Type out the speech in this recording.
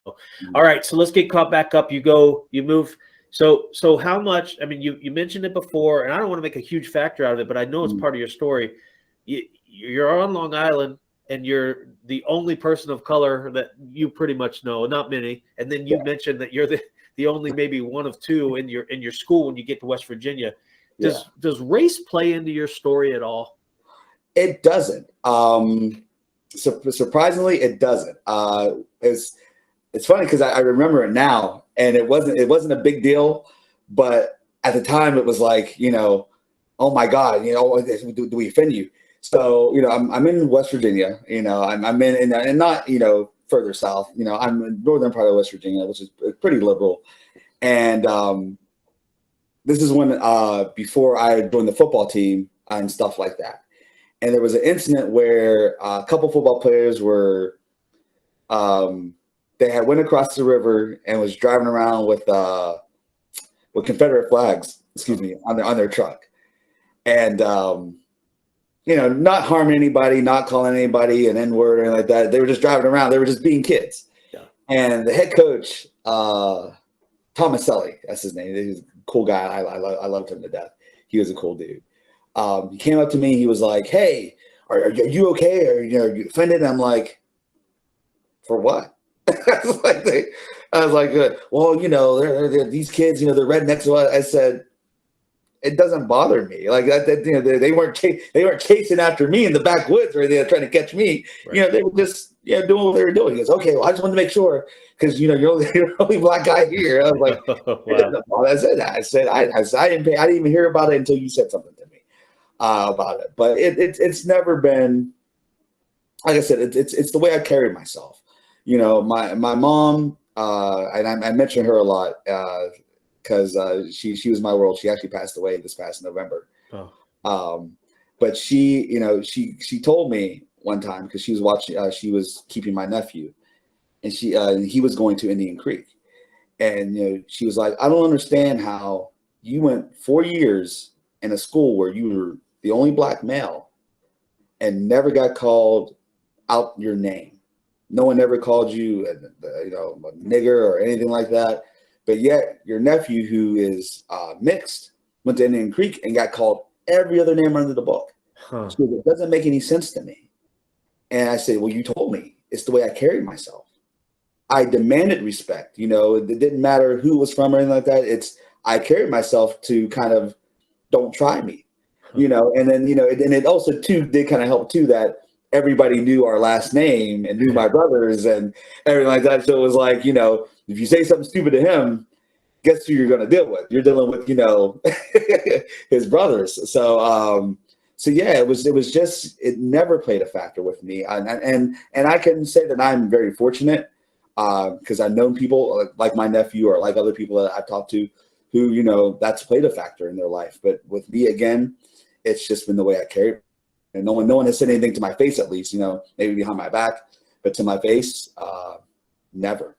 All right, so let's get caught back up. You move. So how much? I mean, you mentioned it before, and I don't want to make a huge factor out of it, but I know it's Mm. part of your story. You're on Long Island, and you're the only person of color that you pretty much know, not many. And then you mentioned that you're the only maybe one of two in your school when you get to West Virginia. Does race play into your story at all? It doesn't. Surprisingly, it doesn't. It's funny because I remember it now, and it wasn't a big deal, but at the time it was like, oh my God, do we offend you? So I'm in West Virginia, I'm in and not further south, I'm in northern part of West Virginia, which is pretty liberal, and this is when before I joined the football team and stuff like that. And there was an incident where a couple football players were, they had went across the river and was driving around with Confederate flags, on their truck, and not harming anybody, not calling anybody an N-word or anything like that. They were just driving around. They were just being kids. Yeah. And the head coach, Thomas Selly, that's his name. He's a cool guy. I loved him to death. He was a cool dude. He came up to me. He was like, "Hey, are you okay? Are you offended?" And I'm like, "For what?" I was like, well, they're these kids, they're rednecks. I said, it doesn't bother me. Like that, they weren't chasing after me in the backwoods or they're trying to catch me. Right. They were just doing what they were doing. He goes, okay, well, I just wanted to make sure because you're the only black guy here. I was like, wow. That's it. I said, I didn't even hear about it until you said something to me about it. But it's never been, like I said, it's the way I carry myself. My mom, and I mention her a lot because she was my world. She actually passed away this past November. Oh. But she told me one time because she was watching. She was keeping my nephew, and he was going to Indian Creek, and she was like, I don't understand how you went 4 years in a school where you were the only black male, and never got called out your name. No one ever called you, a nigger or anything like that. But yet your nephew, who is mixed, went to Indian Creek and got called every other name under the book. Huh. So it doesn't make any sense to me. And I said, well, you told me. It's the way I carried myself. I demanded respect. It didn't matter who was from or anything like that. I carried myself to kind of don't try me, and then, and it also too did kind of help too that everybody knew our last name and knew my brothers and everything like that. So it was like, if you say something stupid to him, guess who you're going to deal with? You're dealing with, his brothers. So, yeah, it was just, it never played a factor with me. And I can say that I'm very fortunate because I've known people like my nephew or like other people that I've talked to who, that's played a factor in their life. But with me, again, it's just been the way I carried. And no one has said anything to my face, at least, maybe behind my back, but to my face, never.